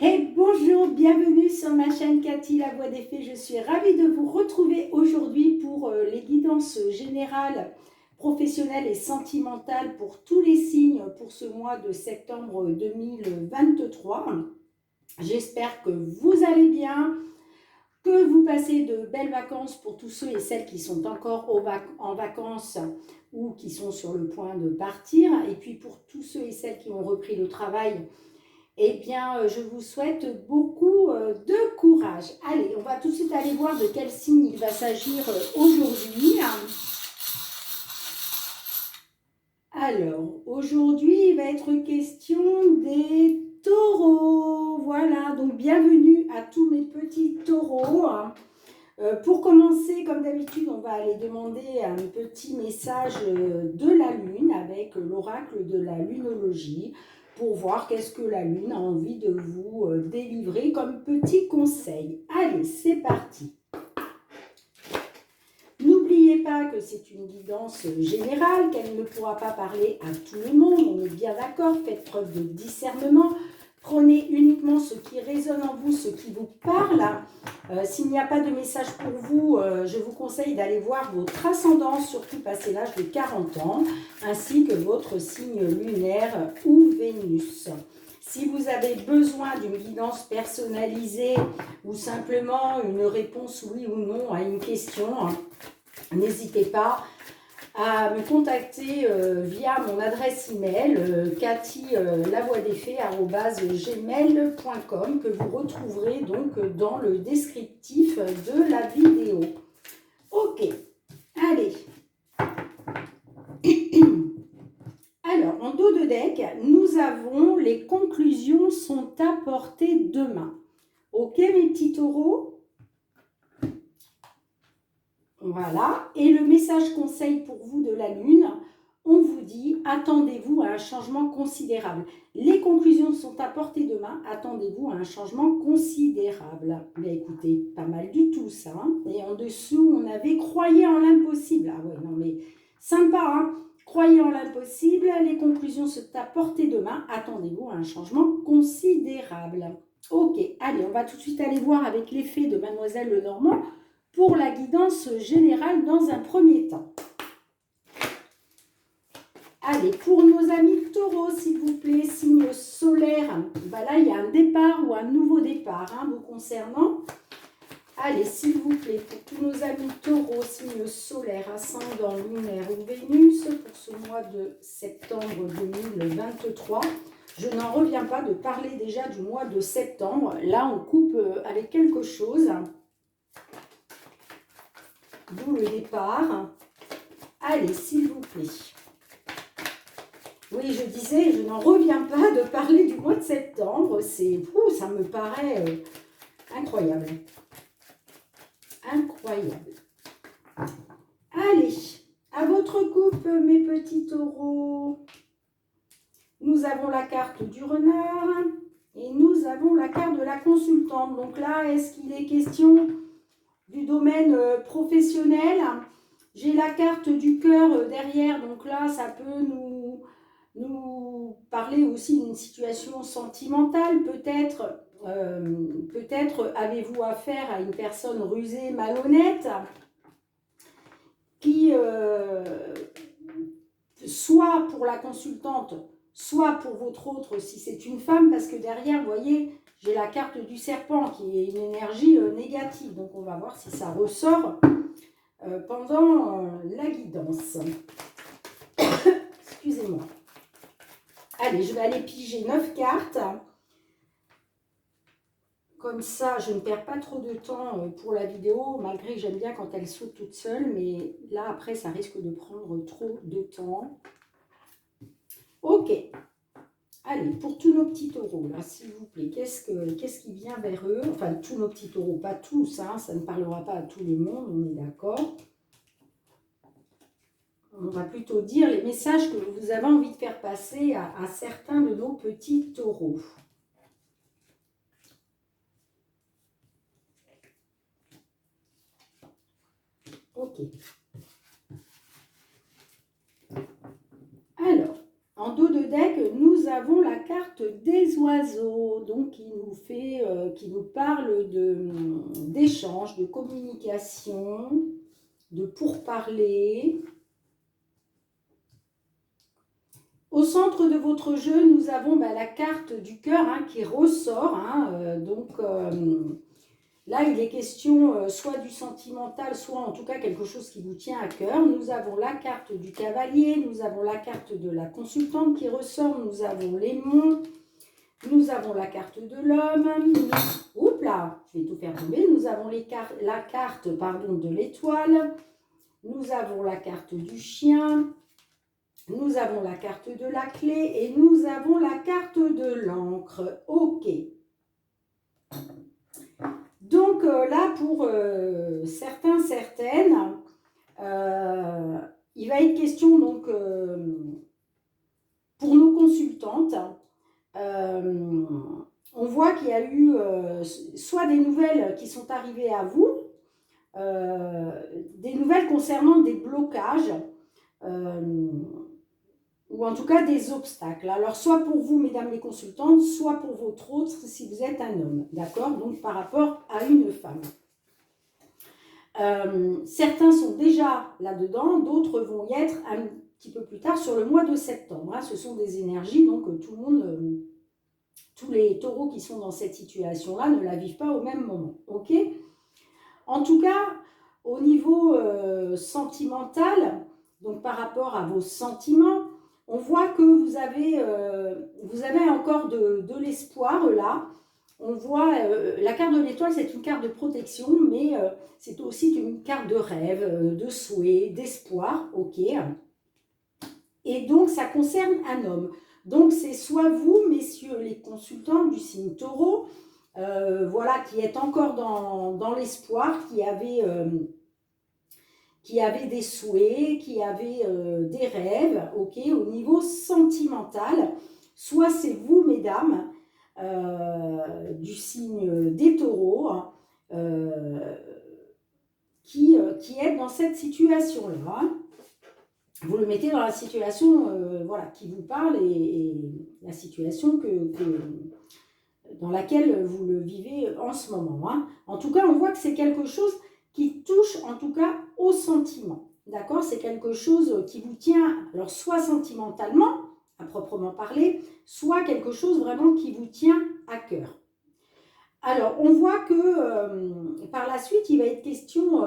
Hey, bonjour, bienvenue sur ma chaîne Cathy, la voix des fées. Je suis ravie de vous retrouver aujourd'hui pour les guidances générales, professionnelles et sentimentales pour tous les signes pour ce mois de septembre 2023. J'espère que vous allez bien, que vous passez de belles vacances pour tous ceux et celles qui sont encore en vacances ou qui sont sur le point de partir. Et puis pour tous ceux et celles qui ont repris le travail, eh bien, je vous souhaite beaucoup de courage. Allez, on va tout de suite aller voir de quel signe il va s'agir aujourd'hui. Alors, aujourd'hui, il va être question des taureaux. Voilà, donc bienvenue à tous mes petits taureaux. Pour commencer, comme d'habitude, on va aller demander un petit message de la Lune avec l'oracle de la lunologie pour voir qu'est-ce que la Lune a envie de vous délivrer comme petit conseil. Allez, c'est parti. N'oubliez pas que c'est une guidance générale, qu'elle ne pourra pas parler à tout le monde, on est bien d'accord, faites preuve de discernement. Prenez uniquement ce qui résonne en vous, ce qui vous parle. S'il n'y a pas de message pour vous, je vous conseille d'aller voir votre ascendance, surtout passé l'âge de 40 ans, ainsi que votre signe lunaire ou Vénus. Si vous avez besoin d'une guidance personnalisée ou simplement une réponse oui ou non à une question, n'hésitez pas à me contacter via mon adresse email cathy.lavoixdesfées@gmail.com que vous retrouverez donc dans le descriptif de la vidéo. Ok, allez. Alors, en dos de deck, nous avons les conclusions sont à portée de main. Ok, mes petits taureaux? Voilà, et le message conseil pour vous de la Lune, on vous dit, attendez-vous à un changement considérable. Les conclusions sont à portée de main, attendez-vous à un changement considérable. Mais écoutez, pas mal du tout ça. Hein. Et en dessous, on avait croyez en l'impossible. Ah ouais, non mais sympa, hein. Croyez en l'impossible, les conclusions sont à portée de main, attendez-vous à un changement considérable. Ok, allez, on va tout de suite aller voir avec l'effet de Mademoiselle Lenormand pour la guidance générale dans un premier temps. Allez, pour nos amis taureaux, s'il vous plaît, signe solaire, ben là, il y a un départ ou un nouveau départ vous concernant. Allez, s'il vous plaît, pour tous nos amis taureaux, signe solaire, ascendant, lunaire ou Vénus, pour ce mois de septembre 2023. Je n'en reviens pas de parler déjà du mois de septembre. Là, on coupe avec quelque chose. D'où le départ. Allez, s'il vous plaît. Oui, je disais, je n'en reviens pas de parler du mois de septembre. Ça me paraît incroyable. Incroyable. Allez, à votre coupe, mes petits taureaux. Nous avons la carte du renard et nous avons la carte de la consultante. Donc là, est-ce qu'il est question du domaine professionnel? J'ai la carte du cœur derrière, donc là, ça peut nous parler aussi d'une situation sentimentale, peut-être. Peut-être avez-vous affaire à une personne rusée, malhonnête, qui, soit pour la consultante, soit pour votre autre, si c'est une femme, parce que derrière, vous voyez, j'ai la carte du serpent qui est une énergie négative. Donc, on va voir si ça ressort pendant la guidance. Excusez-moi. Allez, je vais aller piger 9 cartes. Comme ça, je ne perds pas trop de temps pour la vidéo, malgré que j'aime bien quand elle saute toute seule. Mais là, après, ça risque de prendre trop de temps. Ok. Allez, pour tous nos petits taureaux, là, s'il vous plaît, qu'est-ce qui vient vers eux? Enfin, tous nos petits taureaux, pas tous, hein, ça ne parlera pas à tout le monde, on est d'accord. On va plutôt dire les messages que vous avez envie de faire passer à certains de nos petits taureaux. Ok. Alors, en dos de deck, nous avons la carte des oiseaux, donc qui nous parle d'échange, de communication, de pourparler. Au centre de votre jeu, nous avons la carte du cœur qui ressort. Là, il est question soit du sentimental, soit en tout cas quelque chose qui vous tient à cœur. Nous avons la carte du cavalier, nous avons la carte de la consultante qui ressort, nous avons l'aimant, nous avons la carte de l'homme. Oups là, je vais tout faire tomber. Nous avons la carte de l'étoile, nous avons la carte du chien, nous avons la carte de la clé et nous avons la carte de l'encre. Ok. Donc là, pour certains, certaines, il va être question donc pour nos consultantes, on voit qu'il y a eu soit des nouvelles qui sont arrivées à vous, des nouvelles concernant des blocages, ou en tout cas des obstacles. Alors, soit pour vous, mesdames les consultantes, soit pour votre autre, si vous êtes un homme, d'accord? Donc, par rapport à une femme. Certains sont déjà là-dedans, d'autres vont y être un petit peu plus tard, sur le mois de septembre. Ce sont des énergies, donc tout le monde, tous les taureaux qui sont dans cette situation-là ne la vivent pas au même moment, ok? En tout cas, au niveau sentimental, donc par rapport à vos sentiments, on voit que vous avez encore de l'espoir là. On voit, la carte de l'étoile, c'est une carte de protection, mais c'est aussi une carte de rêve, de souhait, d'espoir, ok. Et donc, ça concerne un homme. Donc, c'est soit vous, messieurs les consultants du signe taureau, voilà, qui êtes encore dans l'espoir, qui avait des souhaits, qui avait des rêves, ok, au niveau sentimental. Soit c'est vous, mesdames, du signe des taureaux, qui êtes dans cette situation-là. Vous le mettez dans la situation voilà, qui vous parle et la situation dans laquelle vous le vivez en ce moment. En tout cas, on voit que c'est quelque chose qui touche en tout cas au sentiment. D'accord? C'est quelque chose qui vous tient, alors soit sentimentalement, à proprement parler, soit quelque chose vraiment qui vous tient à cœur. Alors, on voit que par la suite, il va être question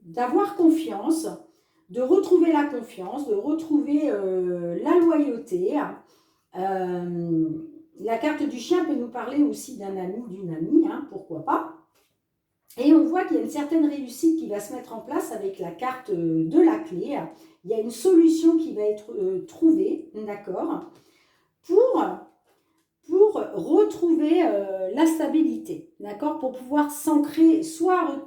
d'avoir confiance, de retrouver la confiance, de retrouver la loyauté. La carte du chien peut nous parler aussi d'un ami, d'une amie, pourquoi pas. Et on voit qu'il y a une certaine réussite qui va se mettre en place avec la carte de la clé. Il y a une solution qui va être trouvée, d'accord, pour retrouver la stabilité, d'accord, pour pouvoir s'ancrer, soit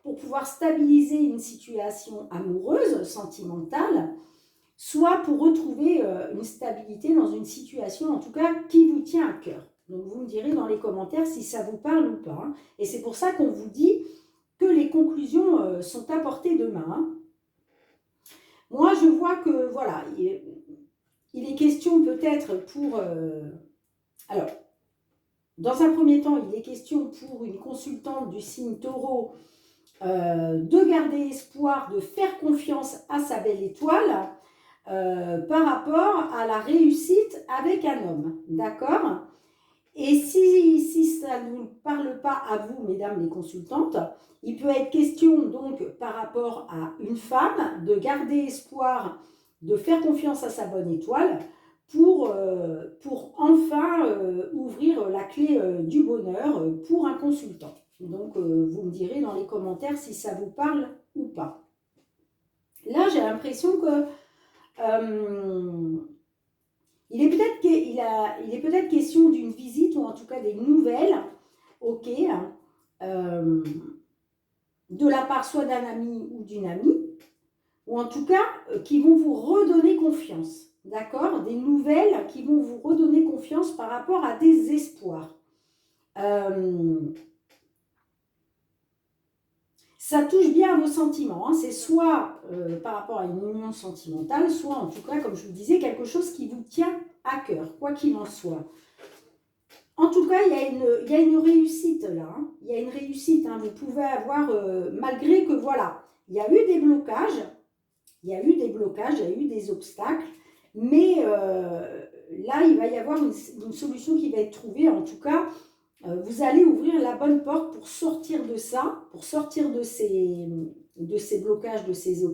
pour pouvoir stabiliser une situation amoureuse, sentimentale, soit pour retrouver une stabilité dans une situation, en tout cas, qui vous tient à cœur. Donc, vous me direz dans les commentaires si ça vous parle ou pas. Et c'est pour ça qu'on vous dit que les conclusions sont à portée de main. Moi, je vois que, voilà, il est question peut-être pour... alors, dans un premier temps, il est question pour une consultante du signe taureau de garder espoir, de faire confiance à sa belle étoile par rapport à la réussite avec un homme. D'accord ? Et si ça ne vous parle pas à vous, mesdames les consultantes, il peut être question donc par rapport à une femme de garder espoir, de faire confiance à sa bonne étoile pour enfin ouvrir la clé du bonheur pour un consultant. Donc vous me direz dans les commentaires si ça vous parle ou pas. Là j'ai l'impression que il est peut-être question d'une visite ou en tout cas des nouvelles, ok, de la part soit d'un ami ou d'une amie, ou en tout cas qui vont vous redonner confiance, d'accord? Des nouvelles qui vont vous redonner confiance par rapport à des espoirs. ça touche bien à vos sentiments. Hein. C'est soit par rapport à une union sentimentale, soit en tout cas, comme je vous disais, quelque chose qui vous tient à cœur, quoi qu'il en soit. En tout cas, il y a une réussite là. Hein. Il y a une réussite. Hein. Vous pouvez avoir, malgré que voilà, il y a eu des blocages, il y a eu des blocages, il y a eu des obstacles, mais là, il va y avoir une solution qui va être trouvée. En tout cas, vous allez ouvrir la bonne porte pour sortir de ça, pour sortir de ces blocages, de ces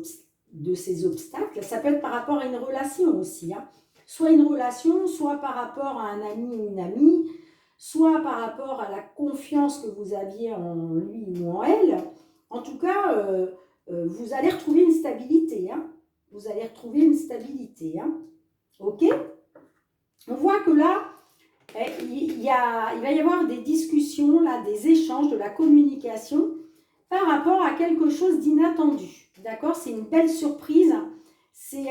obstacles. Ça peut être par rapport à une relation aussi. Hein. Soit une relation, soit par rapport à un ami ou une amie, soit par rapport à la confiance que vous aviez en lui ou en elle. En tout cas, vous allez retrouver une stabilité. Hein. Vous allez retrouver une stabilité. Hein. OK? On voit que là, il va y avoir des discussions, là, des échanges, de la communication par rapport à quelque chose d'inattendu. D'accord? C'est une belle surprise. C'est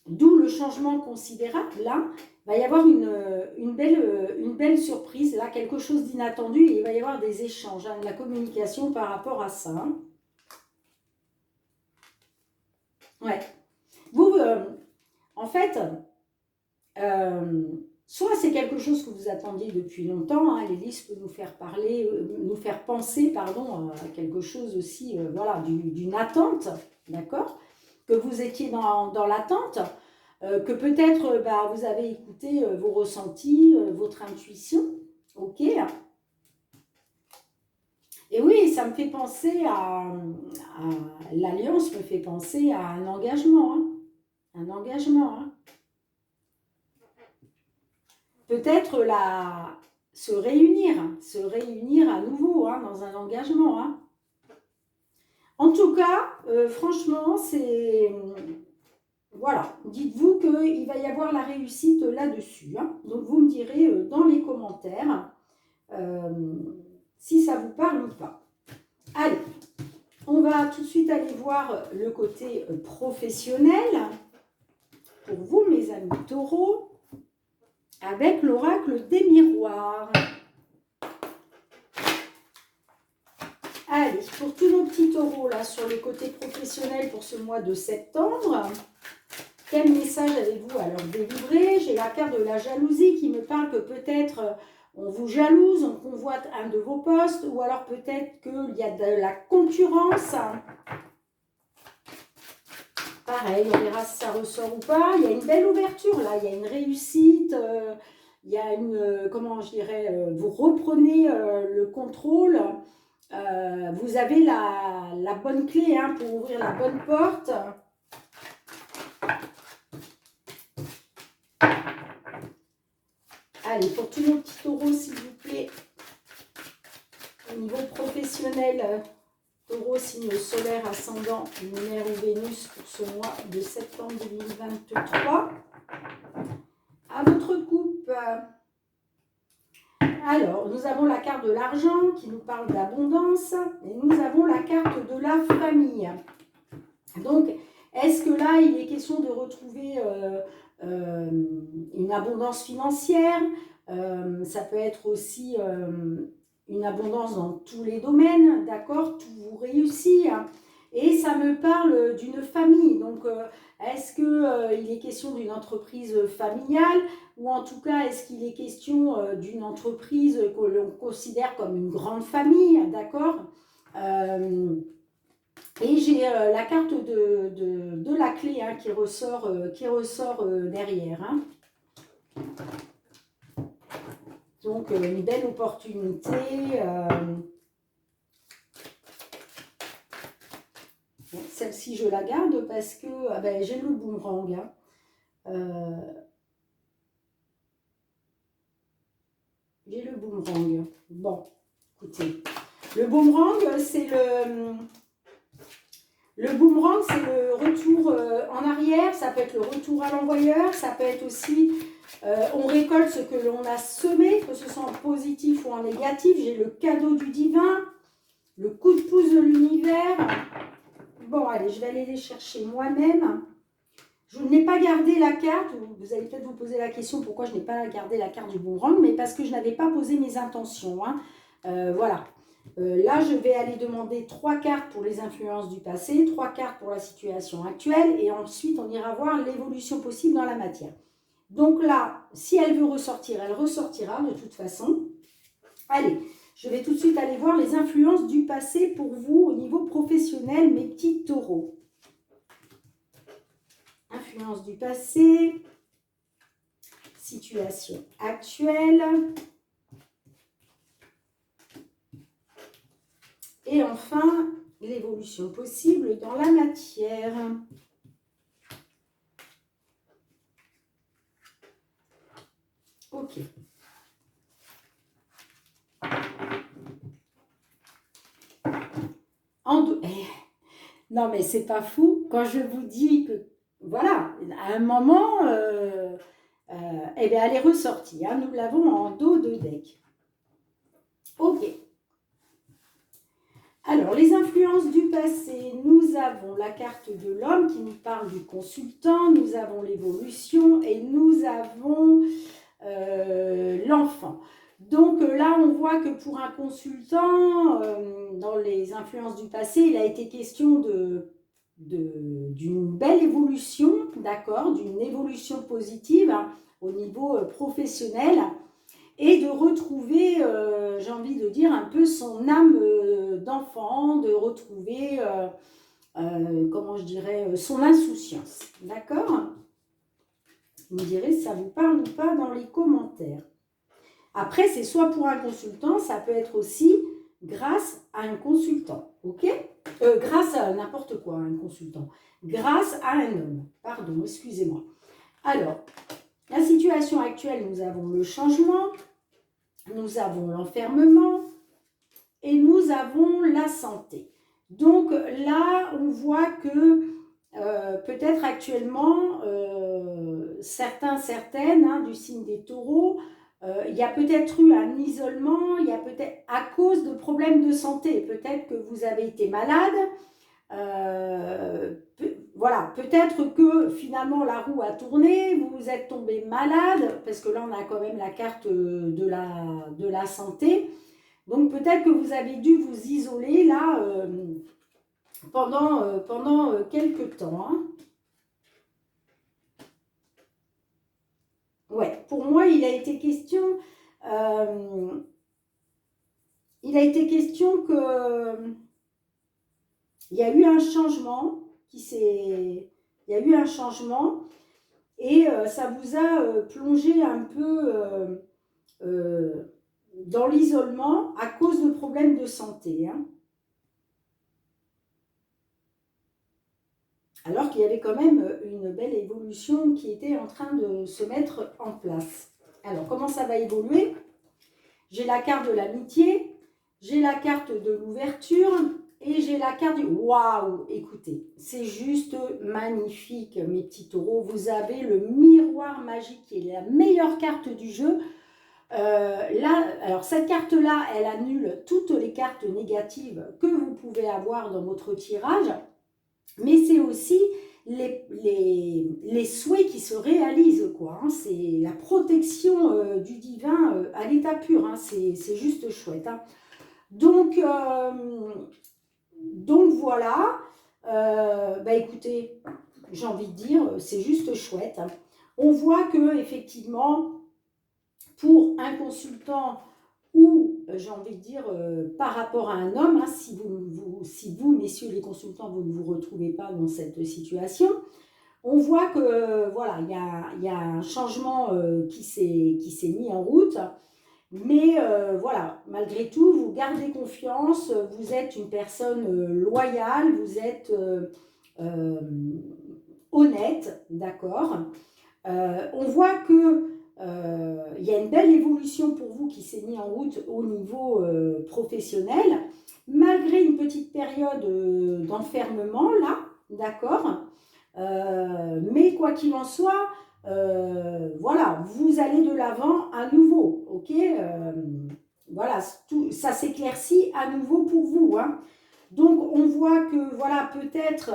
d'où le changement considérable. Là, il va y avoir une belle surprise, là, quelque chose d'inattendu, et il va y avoir des échanges, hein, de la communication par rapport à ça. Hein. Ouais. Vous, en fait, soit c'est quelque chose que vous attendiez depuis longtemps, hein, l'hélice peut nous faire parler, nous faire penser, pardon, à quelque chose aussi, voilà, d'une attente, d'accord? Que vous étiez dans l'attente, que peut-être vous avez écouté vos ressentis, votre intuition, ok? Et oui, ça me fait penser à l'alliance, me fait penser à un engagement, hein, un engagement, hein. Peut-être se réunir à nouveau, hein, dans un engagement. Hein. En tout cas, franchement, c'est... Voilà, dites-vous qu'il va y avoir la réussite là-dessus. Hein. Donc, vous me direz dans les commentaires si ça vous parle ou pas. Allez, on va tout de suite aller voir le côté professionnel. Pour vous, mes amis taureaux, avec l'oracle des miroirs. Allez, pour tous nos petits taureaux, là, sur le côté professionnel pour ce mois de septembre, quel message avez-vous à leur délivrer? J'ai la carte de la jalousie qui me parle que peut-être on vous jalouse, on convoite un de vos postes, ou alors peut-être qu'il y a de la concurrence. Pareil, on verra si ça ressort ou pas. Il y a une belle ouverture là, il y a une réussite, il y a une, comment je dirais, vous reprenez le contrôle, vous avez la bonne clé, hein, pour ouvrir la bonne porte. Allez, pour tous nos petits taureaux, s'il vous plaît, au niveau professionnel, taureau, signe solaire, ascendant, lunaire ou Vénus pour ce mois de septembre 2023. À votre coupe. Alors, nous avons la carte de l'argent qui nous parle d'abondance et nous avons la carte de la famille. Donc, est-ce que là, il est question de retrouver une abondance financière? Ça peut être aussi une abondance dans tous les domaines, d'accord? Tout vous réussit. Hein. Et ça me parle d'une famille. Donc, est-ce qu'il est question d'une entreprise familiale? Ou en tout cas, est-ce qu'il est question d'une entreprise que l'on considère comme une grande famille? D'accord? Et j'ai la carte de la clé, hein, qui ressort derrière. Hein. Donc, une belle opportunité. Bon, celle-ci, je la garde parce que j'ai le boomerang. Hein. J'ai le boomerang. Bon, écoutez. Le boomerang, c'est le boomerang, c'est le retour en arrière. Ça peut être le retour à l'envoyeur. Ça peut être aussi... on récolte ce que l'on a semé, que ce soit en positif ou en négatif. J'ai le cadeau du divin, le coup de pouce de l'univers. Bon, allez, je vais aller les chercher moi-même. Je n'ai pas gardé la carte. Vous allez peut-être vous poser la question pourquoi je n'ai pas gardé la carte du boomerang, mais parce que je n'avais pas posé mes intentions. Hein. Voilà. Là, je vais aller demander 3 cartes pour les influences du passé, 3 cartes pour la situation actuelle, et ensuite, on ira voir l'évolution possible dans la matière. Donc là, si elle veut ressortir, elle ressortira de toute façon. Allez, je vais tout de suite aller voir les influences du passé pour vous au niveau professionnel, mes petits taureaux. Influence du passé, situation actuelle. Et enfin, l'évolution possible dans la matière. Ok. Non, mais c'est pas fou. Quand je vous dis que, voilà, à un moment, eh bien, elle est ressortie. Hein. Nous l'avons en dos de deck. Ok. Alors, les influences du passé, nous avons la carte de l'homme qui nous parle du consultant, nous avons l'évolution et nous avons l'enfant. Donc là, on voit que pour un consultant, dans les influences du passé, il a été question d'une belle évolution, d'accord, d'une évolution positive hein, au niveau professionnel et de retrouver, j'ai envie de dire, un peu son âme d'enfant, de retrouver, comment je dirais, son insouciance, d'accord? Vous me direz si ça vous parle ou pas dans les commentaires. Après, c'est soit pour un consultant, ça peut être aussi grâce à un consultant, ok? Grâce à n'importe quoi, un consultant. Grâce à un homme, pardon, excusez-moi. Alors, la situation actuelle, nous avons le changement, nous avons l'enfermement et nous avons la santé. Donc là, on voit que peut-être actuellement, certaines hein, du signe des taureaux, il y a peut-être eu un isolement, il y a peut-être à cause de problèmes de santé, peut-être que vous avez été malade, voilà, peut-être que finalement la roue a tourné, vous êtes tombé malade, parce que là on a quand même la carte de la santé, donc peut-être que vous avez dû vous isoler là pendant quelques temps. Hein. Ouais, pour moi, il a été question que il y a eu un changement il y a eu un changement et ça vous a plongé un peu dans l'isolement à cause de problèmes de santé. Hein. Alors qu'il y avait quand même une belle évolution qui était en train de se mettre en place. Alors, comment ça va évoluer? J'ai la carte de l'amitié, j'ai la carte de l'ouverture et j'ai la carte du... Waouh! Écoutez, c'est juste magnifique, mes petits taureaux. Vous avez le miroir magique qui est la meilleure carte du jeu. Là, alors cette carte-là, elle annule toutes les cartes négatives que vous pouvez avoir dans votre tirage. Mais c'est aussi les souhaits qui se réalisent, quoi. Hein. C'est la protection du divin à l'état pur. Hein. C'est juste chouette. Hein. Donc voilà. Bah écoutez, j'ai envie de dire, c'est juste chouette. Hein. On voit que effectivement, pour un consultant ou, j'ai envie de dire, par rapport à un homme, hein, si vous, messieurs les consultants, vous ne vous retrouvez pas dans cette situation, on voit que, voilà, il y a un changement qui s'est mis en route, mais voilà, malgré tout, vous gardez confiance, vous êtes une personne loyale, vous êtes honnête, d'accord. On voit que il y a une belle évolution pour vous qui s'est mise en route au niveau professionnel, malgré une petite période d'enfermement, là, d'accord. Mais quoi qu'il en soit, voilà, vous allez de l'avant à nouveau, ok. Voilà, ça s'éclaircit à nouveau pour vous. Hein. Donc, on voit que, voilà, peut-être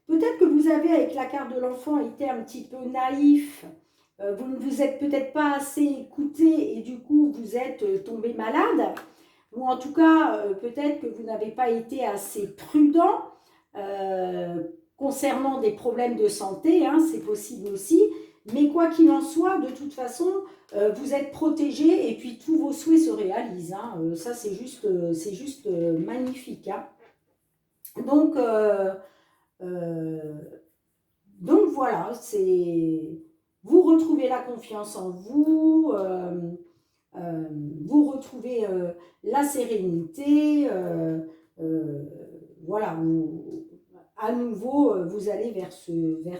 que vous avez, avec la carte de l'enfant, été un petit peu naïf. Vous ne vous êtes peut-être pas assez écouté et du coup, vous êtes tombé malade. ou en tout cas, peut-être que vous n'avez pas été assez prudent concernant des problèmes de santé, hein, c'est possible aussi, mais quoi qu'il en soit, de toute façon, vous êtes protégé et puis tous vos souhaits se réalisent, hein. Ça, c'est juste magnifique, hein. Donc, euh, donc voilà, vous retrouvez la confiance en vous, vous retrouvez la sérénité, euh, voilà, à nouveau, vous allez vers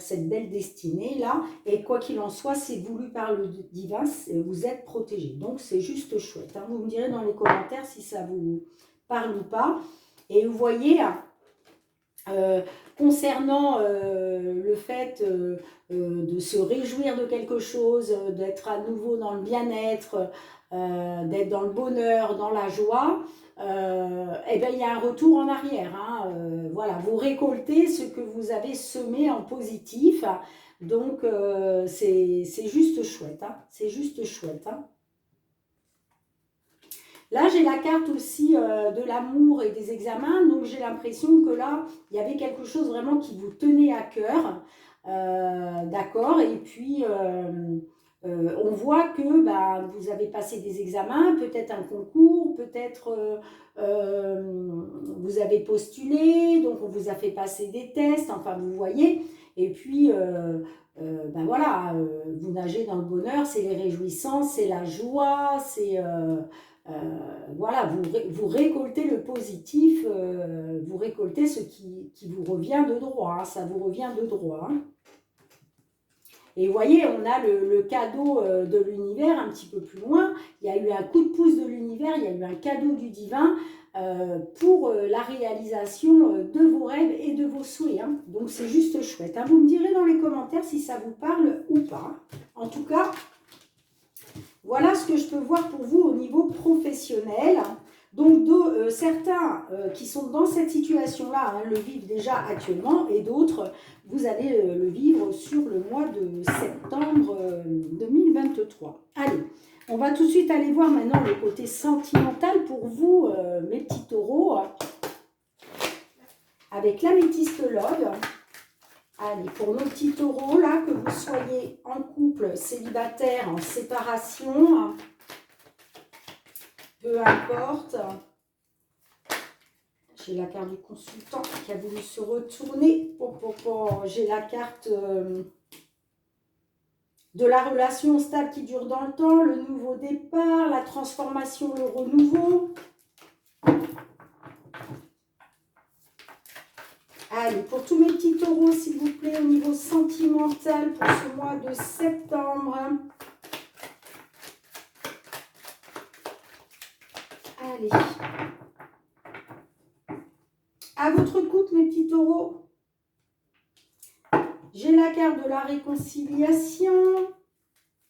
cette belle destinée-là, et quoi qu'il en soit, c'est voulu par le divin, vous êtes protégé. Donc c'est juste chouette, hein. Vous me direz dans les commentaires si ça vous parle ou pas. Et vous voyez, euh, concernant le fait de se réjouir de quelque chose, d'être à nouveau dans le bien-être, d'être dans le bonheur, dans la joie, eh bien, il y a un retour en arrière, hein. Voilà, vous récoltez ce que vous avez semé en positif. Donc, c'est juste chouette, hein. C'est juste chouette, hein. Là, j'ai la carte aussi de l'amour et des examens, donc j'ai l'impression que là, il y avait quelque chose vraiment qui vous tenait à cœur, d'accord. Et puis, on voit que bah, vous avez passé des examens, peut-être un concours, peut-être vous avez postulé, donc on vous a fait passer des tests, enfin vous voyez. Et puis, ben voilà, vous nagez dans le bonheur, c'est les réjouissances, c'est la joie, c'est... voilà, vous récoltez le positif, vous récoltez ce qui vous revient de droit, hein, ça vous revient de droit, hein. Et vous voyez, on a le cadeau de l'univers un petit peu plus loin. Il y a eu un coup de pouce de l'univers, il y a eu un cadeau du divin pour la réalisation de vos rêves et de vos souhaits, hein. Donc c'est juste chouette, hein. Vous me direz dans les commentaires si ça vous parle ou pas. En tout cas, voilà ce que je peux voir pour vous au niveau professionnel. Donc, certains qui sont dans cette situation-là, hein, le vivent déjà actuellement, et d'autres, vous allez le vivre sur le mois de septembre 2023. Allez, on va tout de suite aller voir maintenant le côté sentimental pour vous, mes petits taureaux, avec l'améthyste love. Allez, pour nos petits taureaux, là, que vous soyez en couple, célibataire, en séparation, peu importe. J'ai la carte du consultant qui a voulu se retourner. J'ai la carte de la relation stable qui dure dans le temps, le nouveau départ, la transformation, le renouveau. Allez, pour tous mes petits taureaux, s'il vous plaît, au niveau sentimental pour ce mois de septembre. Allez. À votre couple, mes petits taureaux. J'ai la carte de la réconciliation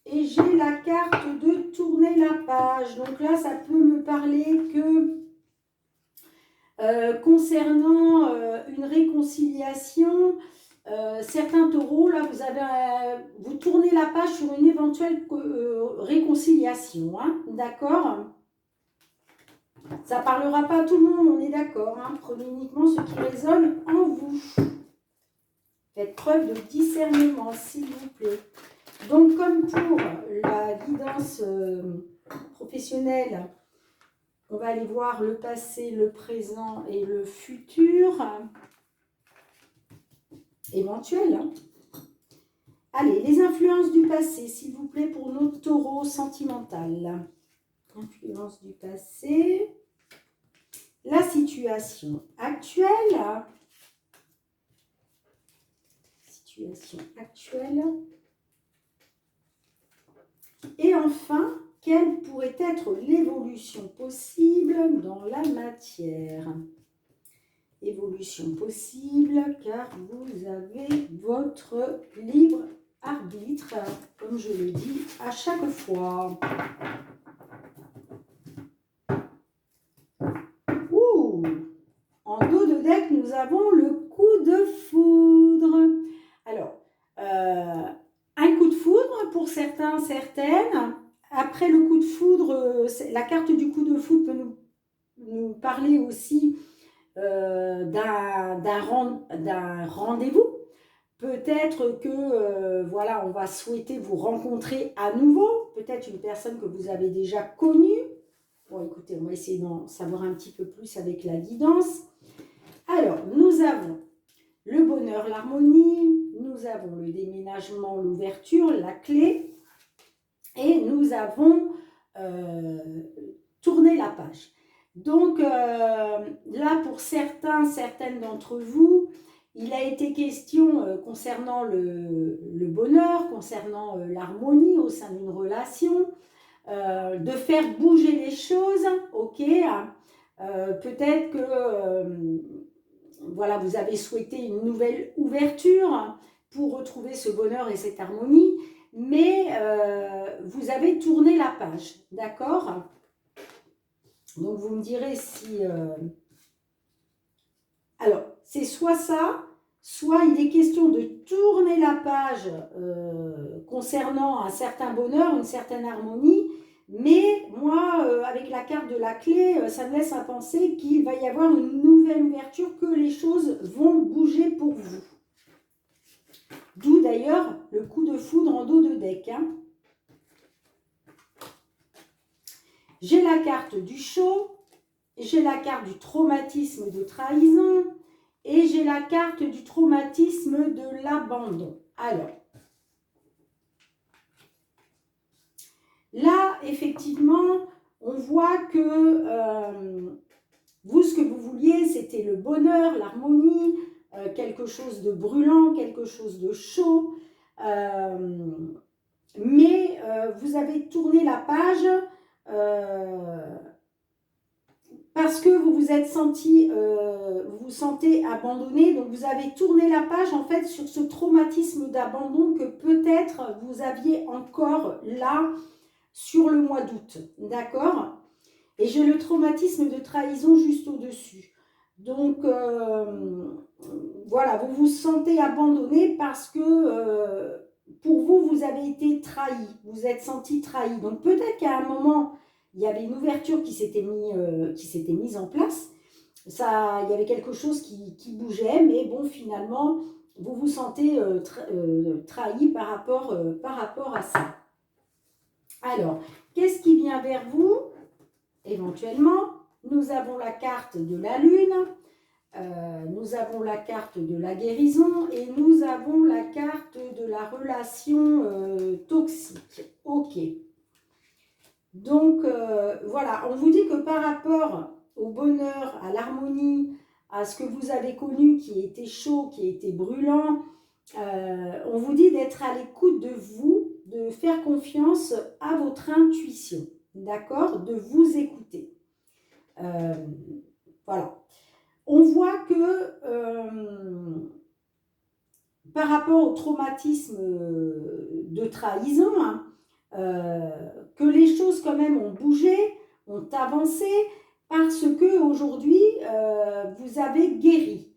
et j'ai la carte de tourner la page. Donc là, ça peut me parler que concernant une réconciliation, certains taureaux, là, vous tournez la page sur une éventuelle réconciliation, hein, d'accord? Ça ne parlera pas à tout le monde, on est d'accord, hein. Prenez uniquement ce qui résonne en vous. Faites preuve de discernement, s'il vous plaît. Donc, comme pour la guidance professionnelle, on va aller voir le passé, le présent et le futur éventuel, hein. Allez, les influences du passé, s'il vous plaît, pour nos taureaux sentimentales. Influence du passé. La situation actuelle. Situation actuelle. Et enfin, quelle pourrait être l'évolution possible dans la matière? Évolution possible, car vous avez votre libre arbitre, comme je le dis à chaque fois. Ouh! En dos de deck, nous avons le coup de foudre. Alors, un coup de foudre pour certains, certaines. Après le coup de foudre, la carte du coup de foudre peut nous nous parler aussi d'un rendez-vous. Peut-être que voilà, on va souhaiter vous rencontrer à nouveau, peut-être une personne que vous avez déjà connue. Bon, écoutez, on va essayer d'en savoir un petit peu plus avec la guidance. Alors, nous avons le bonheur, l'harmonie, nous avons le déménagement, l'ouverture, la clé, et nous avons tourné la page. Donc là, pour certaines d'entre vous, il a été question concernant le bonheur, concernant l'harmonie au sein d'une relation, de faire bouger les choses, ok. Peut-être que voilà, vous avez souhaité une nouvelle ouverture pour retrouver ce bonheur et cette harmonie, mais vous avez tourné la page, d'accord? Donc vous me direz si... Alors, c'est soit ça, soit il est question de tourner la page concernant un certain bonheur, une certaine harmonie, mais moi, avec la carte de la clé, ça me laisse à penser qu'il va y avoir une nouvelle ouverture, que les choses vont bouger pour vous. D'où d'ailleurs le coup de foudre en dos de deck. Hein. J'ai la carte du show, j'ai la carte du traumatisme de trahison et j'ai la carte du traumatisme de l'abandon. Alors, là, effectivement, on voit que vous, ce que vous vouliez, c'était le bonheur, l'harmonie, quelque chose de brûlant, quelque chose de chaud. Mais vous avez tourné la page parce que vous vous êtes senti, vous vous sentez abandonné. Donc, vous avez tourné la page, en fait, sur ce traumatisme d'abandon que peut-être vous aviez encore là sur le mois d'août. D'accord ? Et j'ai le traumatisme de trahison juste au-dessus. Donc, voilà, vous vous sentez abandonné parce que pour vous, vous avez été trahi. Vous êtes senti trahi. Donc, peut-être qu'à un moment, il y avait une ouverture qui s'était mise en place. Ça, il y avait quelque chose qui bougeait, mais bon, finalement, vous vous sentez trahi par rapport à ça. Alors, qu'est-ce qui vient vers vous ? Éventuellement, nous avons la carte de la lune, nous avons la carte de la guérison et nous avons la carte de la relation toxique. Ok. Donc, voilà, on vous dit que par rapport au bonheur, à l'harmonie, à ce que vous avez connu qui était chaud, qui était brûlant, on vous dit d'être à l'écoute de vous, de faire confiance à votre intuition. D'accord? De vous écouter. Voilà. On voit que par rapport au traumatisme de trahison, hein, que les choses quand même ont bougé, ont avancé, parce que aujourd'hui vous avez guéri.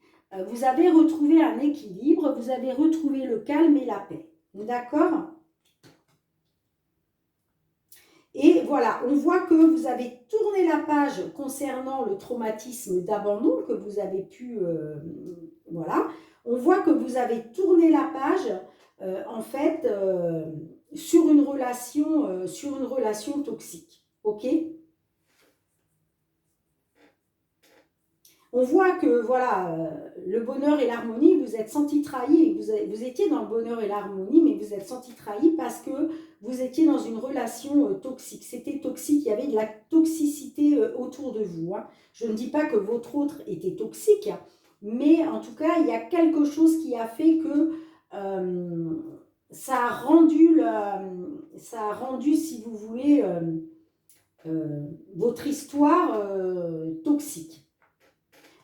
Vous avez retrouvé un équilibre, vous avez retrouvé le calme et la paix. D'accord ? Et voilà, on voit que vous avez tourné la page concernant le traumatisme d'abandon que vous avez pu... voilà, on voit que vous avez tourné la page, en fait, sur une relation toxique. Ok ? On voit que, voilà, le bonheur et l'harmonie, vous êtes senti trahi, vous étiez dans le bonheur et l'harmonie, mais vous êtes senti trahi parce que vous étiez dans une relation toxique. C'était toxique, il y avait de la toxicité autour de vous. Hein. Je ne dis pas que votre autre était toxique, mais en tout cas, il y a quelque chose qui a fait que ça a rendu, si vous voulez, votre histoire toxique.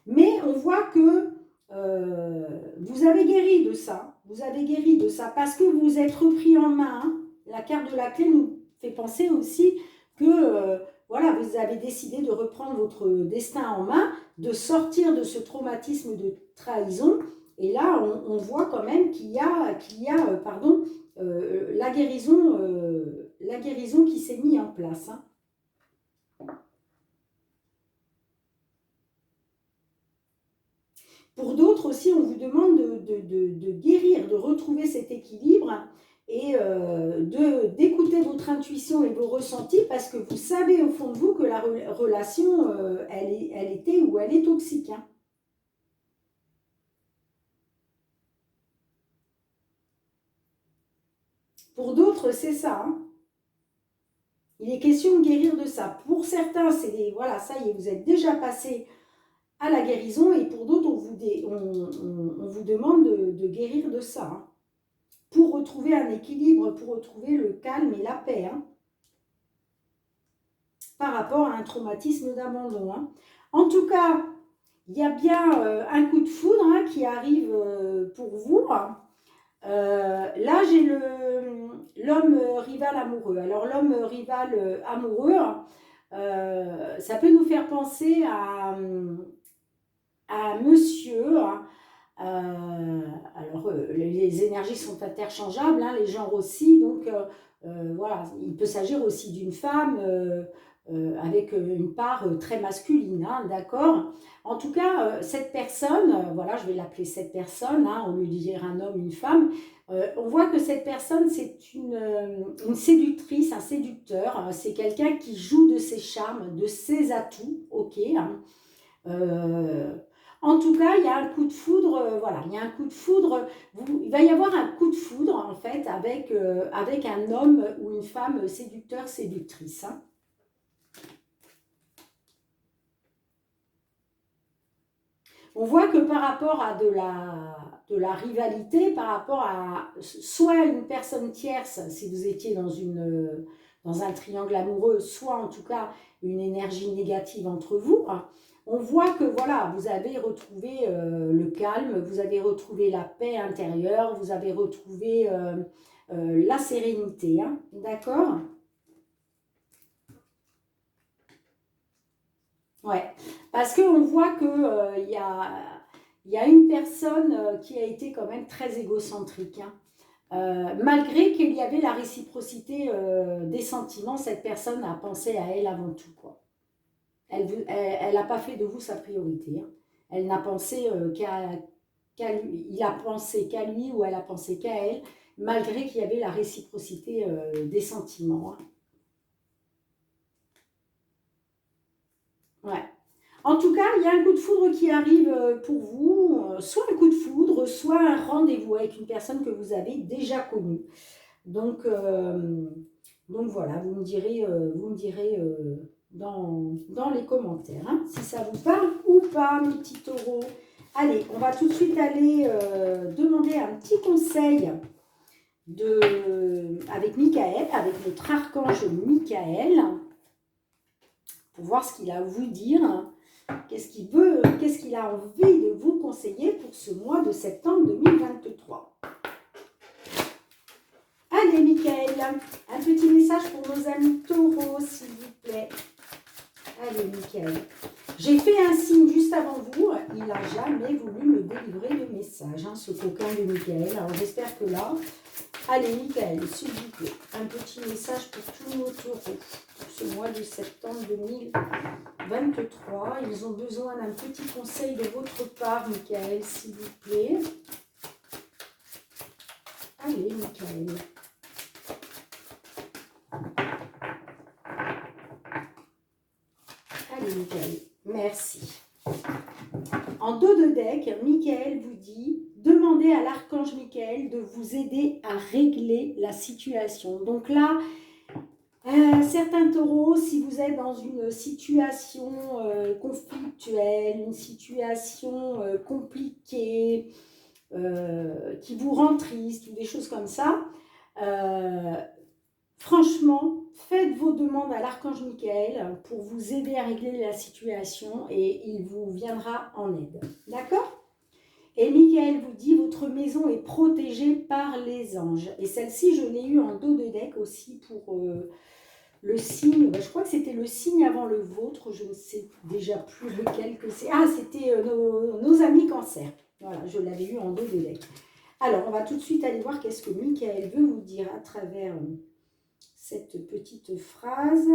Mais on voit que vous avez guéri de ça. Vous avez guéri de ça parce que vous vous êtes repris en main. Hein. La carte de la clé nous fait penser aussi que voilà, vous avez décidé de reprendre votre destin en main, de sortir de ce traumatisme de trahison. Et là, on voit quand même qu'il y a la guérison qui s'est mise en place. Hein. Pour d'autres aussi, on vous demande de guérir, de retrouver cet équilibre et d'écouter votre intuition et vos ressentis parce que vous savez au fond de vous que la relation, elle était ou elle est toxique. Hein. Pour d'autres, c'est ça. Hein. Il est question de guérir de ça. Pour certains, c'est voilà, ça y est, vous êtes déjà passé à la guérison et pour d'autres, on vous demande de guérir de ça. Hein. Pour retrouver un équilibre, pour retrouver le calme et la paix. Hein. Par rapport à un traumatisme d'abandon. Hein. En tout cas, il y a bien un coup de foudre hein, qui arrive pour vous. Là, j'ai l'homme rival amoureux. Alors, l'homme rival amoureux, ça peut nous faire penser à un monsieur. Hein. Alors, les énergies sont interchangeables, hein, les genres aussi. Donc, voilà, il peut s'agir aussi d'une femme avec une part très masculine, hein, d'accord. En tout cas, cette personne, voilà, je vais l'appeler cette personne, hein, au lieu de dire un homme, une femme, on voit que cette personne, c'est une séductrice, un séducteur, hein, c'est quelqu'un qui joue de ses charmes, de ses atouts, ok. Hein, en tout cas, il y a un coup de foudre, voilà, il y a un coup de foudre, il va y avoir un coup de foudre en fait avec un homme ou une femme séducteur, séductrice. Hein. On voit que par rapport à de la rivalité, par rapport à soit une personne tierce, si vous étiez dans un triangle amoureux, soit en tout cas une énergie négative entre vous, hein, on voit que voilà, vous avez retrouvé le calme, vous avez retrouvé la paix intérieure, vous avez retrouvé la sérénité, hein, d'accord ? Ouais, parce qu'on voit qu'il y a une personne qui a été quand même très égocentrique. Hein. Malgré qu'il y avait la réciprocité des sentiments, cette personne a pensé à elle avant tout. Quoi. Elle n'a pas fait de vous sa priorité. Hein. Elle n'a pensé qu'à lui. Il a pensé qu'à lui ou elle a pensé qu'à elle, malgré qu'il y avait la réciprocité des sentiments. Hein. Ouais. En tout cas, il y a un coup de foudre qui arrive pour vous, soit un coup de foudre, soit un rendez-vous avec une personne que vous avez déjà connue. Donc, donc voilà, vous me direz dans les commentaires hein, si ça vous parle ou pas, mes petits taureaux. Allez, on va tout de suite aller demander un petit conseil avec Michael, avec notre archange Michael, pour voir ce qu'il a à vous dire. Qu'est-ce qu'il a envie de vous conseiller pour ce mois de septembre 2023. Allez, Michael, un petit message pour nos amis taureaux, s'il vous plaît. Allez, Michael. J'ai fait un signe juste avant vous. Il n'a jamais voulu me délivrer de message, hein, ce coquin de Michael. Alors, j'espère que là... Allez, Michael, s'il vous plaît, un petit message pour tous nos taureaux. Pour ce mois de septembre 2023. Ils ont besoin d'un petit conseil de votre part, Michael, s'il vous plaît. Allez, Michael. Allez, Michael. Merci. En dos de deck, Michael vous dit, demandez à l'archange Michael de vous aider à régler la situation. Donc là, certains taureaux, si vous êtes dans une situation conflictuelle, une situation compliquée, qui vous rend triste ou des choses comme ça, franchement, faites vos demandes à l'archange Michael pour vous aider à régler la situation et il vous viendra en aide. D'accord ? Et Michael vous dit, votre maison est protégée par les anges. Et celle-ci, je l'ai eue en dos de deck aussi pour le signe. Je crois que c'était le signe avant le vôtre. Je ne sais déjà plus lequel que c'est. Ah, c'était nos amis cancer. Voilà, je l'avais eu en dos de deck. Alors, on va tout de suite aller voir qu'est-ce que Michael veut vous dire à travers cette petite phrase.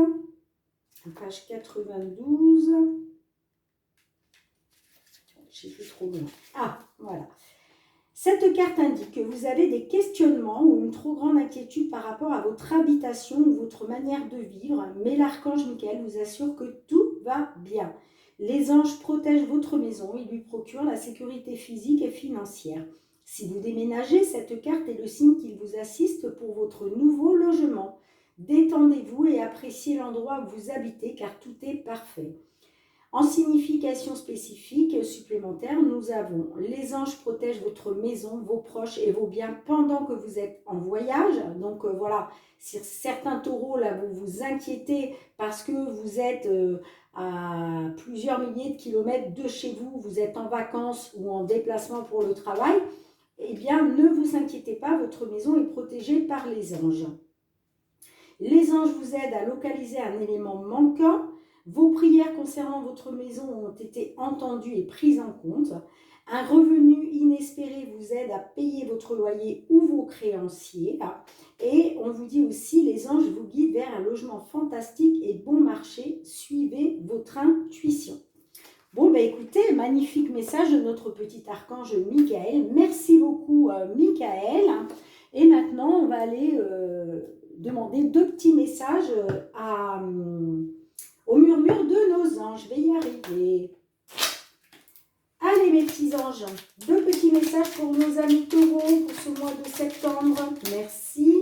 Page 92. j'ai fait trop loin. Ah, voilà. Cette carte indique que vous avez des questionnements ou une trop grande inquiétude par rapport à votre habitation ou votre manière de vivre, mais l'archange Michael vous assure que tout va bien. Les anges protègent votre maison et lui procurent la sécurité physique et financière. Si vous déménagez, cette carte est le signe qu'il vous assiste pour votre nouveau logement. Détendez-vous et appréciez l'endroit où vous habitez car tout est parfait. En signification spécifique supplémentaire, nous avons les anges protègent votre maison, vos proches et vos biens pendant que vous êtes en voyage. Donc voilà, si certains taureaux, là, vous vous inquiétez parce que vous êtes à plusieurs milliers de kilomètres de chez vous, vous êtes en vacances ou en déplacement pour le travail, eh bien ne vous inquiétez pas, votre maison est protégée par les anges. Les anges vous aident à localiser un élément manquant. Vos prières concernant votre maison ont été entendues et prises en compte. Un revenu inespéré vous aide à payer votre loyer ou vos créanciers. Et on vous dit aussi, les anges vous guident vers un logement fantastique et bon marché. Suivez votre intuition. Bon, ben écoutez, magnifique message de notre petit archange Michael. Merci beaucoup, Michael. Et maintenant, on va aller demander 2 petits messages au murmure de nos anges. Je vais y arriver. Allez, mes petits anges, 2 petits messages pour nos amis taureaux pour ce mois de septembre. Merci.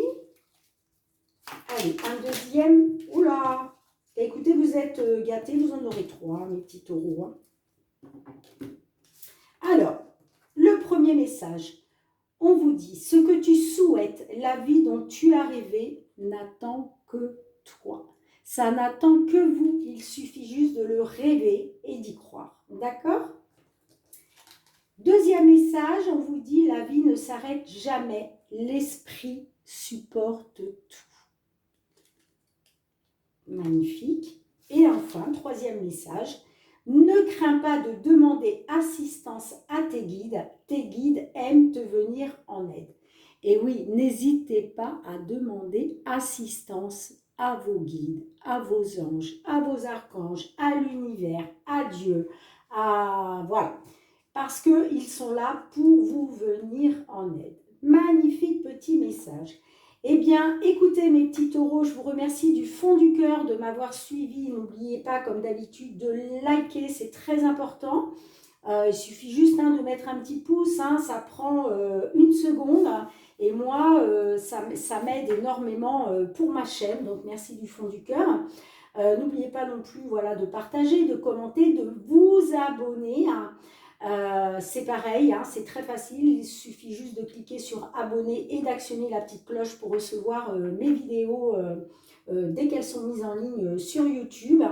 Allez, un deuxième. Oula! Écoutez, vous êtes gâtés, vous en aurez 3, mes petits taureaux. Alors, le premier message. On vous dit, ce que tu souhaites, la vie dont tu as rêvé, n'attend que toi. Ça n'attend que vous. Il suffit juste de le rêver et d'y croire. D'accord? Deuxième message, on vous dit, la vie ne s'arrête jamais. L'esprit supporte tout. Magnifique. Et enfin, troisième message, ne crains pas de demander assistance à tes guides aiment te venir en aide. Et oui, n'hésitez pas à demander assistance à vos guides, à vos anges, à vos archanges, à l'univers, à Dieu, voilà, parce qu'ils sont là pour vous venir en aide. Magnifique petit message. Eh bien, écoutez mes petits taureaux, je vous remercie du fond du cœur de m'avoir suivi. N'oubliez pas, comme d'habitude, de liker, c'est très important. Il suffit juste de mettre un petit pouce, ça prend 1 seconde. Et moi, ça m'aide énormément pour ma chaîne, donc merci du fond du cœur. N'oubliez pas non plus de partager, de commenter, de vous abonner. C'est pareil, c'est très facile, il suffit juste de cliquer sur abonner et d'actionner la petite cloche pour recevoir mes vidéos dès qu'elles sont mises en ligne sur YouTube.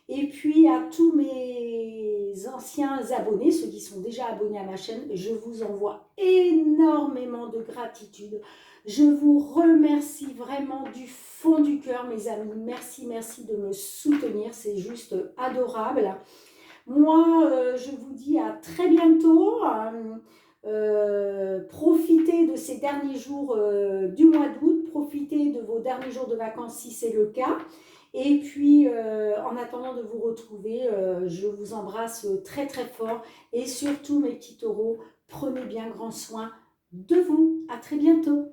Et puis à tous mes anciens abonnés, ceux qui sont déjà abonnés à ma chaîne, je vous envoie énormément de gratitude. Je vous remercie vraiment du fond du cœur, mes amis. Merci, merci de me soutenir, c'est juste adorable. Moi, je vous dis à très bientôt. Profitez de ces derniers jours du mois d'août. Profitez de vos derniers jours de vacances si c'est le cas. Et puis, en attendant de vous retrouver, je vous embrasse très très fort. Et surtout, mes petits taureaux, prenez bien grand soin de vous. À très bientôt.